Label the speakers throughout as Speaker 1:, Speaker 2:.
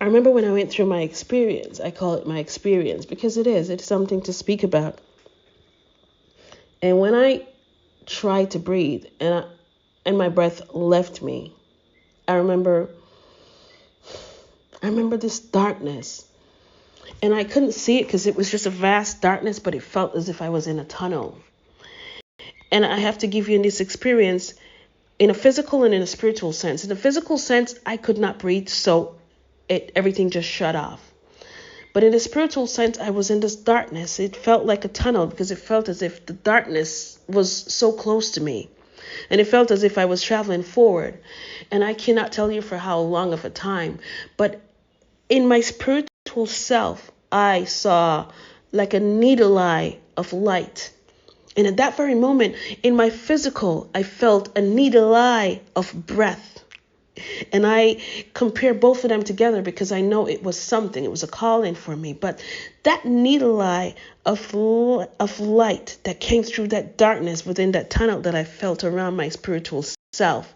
Speaker 1: I remember when I went through my experience. I call it my experience because it's something to speak about. And when I tried to breathe and my breath left me, I remember this darkness. And I couldn't see it because it was just a vast darkness, but it felt as if I was in a tunnel. And I have to give you this experience in a physical and in a spiritual sense. In a physical sense, I could not breathe, so everything just shut off. But in a spiritual sense, I was in this darkness. It felt like a tunnel because it felt as if the darkness was so close to me. And it felt as if I was traveling forward. And I cannot tell you for how long of a time. But in my spiritual self, I saw like a needle eye of light. And at that very moment, in my physical, I felt a needle eye of breath. And I compare both of them together because I know it was something. It was a calling for me. But that needle eye of light that came through that darkness within that tunnel that I felt around my spiritual self,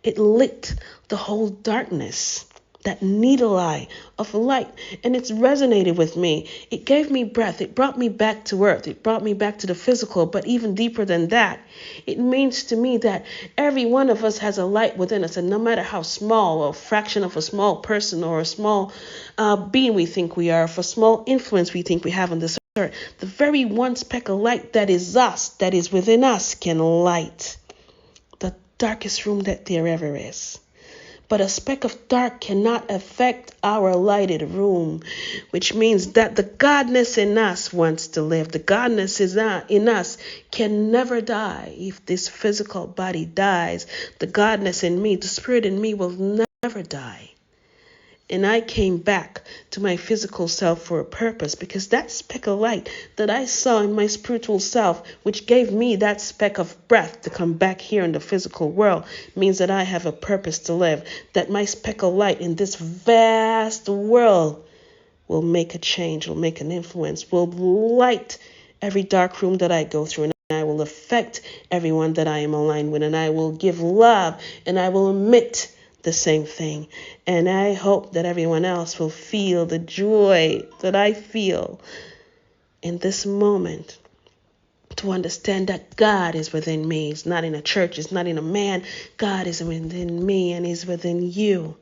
Speaker 1: it lit the whole darkness. That needle eye of light, and it's resonated with me. It gave me breath. It brought me back to earth. It brought me back to the physical, but even deeper than that, it means to me that every one of us has a light within us, and no matter how small, or a fraction of a small person or a small being we think we are, for small influence we think we have on this earth, the very one speck of light that is us, that is within us, can light the darkest room that there ever is. But a speck of dark cannot affect our lighted room, which means that the God-NESS in us wants to live. The God-NESS in us can never die. If this physical body dies, the God-NESS in me, the spirit in me, will never die. And I came back to my physical self for a purpose, because that speck of light that I saw in my spiritual self, which gave me that speck of breath to come back here in the physical world, means that I have a purpose to live, that my speck of light in this vast world will make a change, will make an influence, will light every dark room that I go through, and I will affect everyone that I am aligned with, and I will give love, and I will emit the same thing. And I hope that everyone else will feel the joy that I feel in this moment, to understand that God is within me. It's not in a church, it's not in a man. God is within me, and He's within you,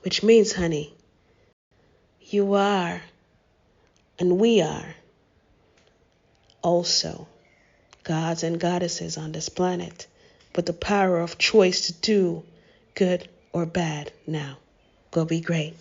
Speaker 1: which means, honey, you are and we are also gods and goddesses on this planet with the power of choice to do good or bad now. Go be great.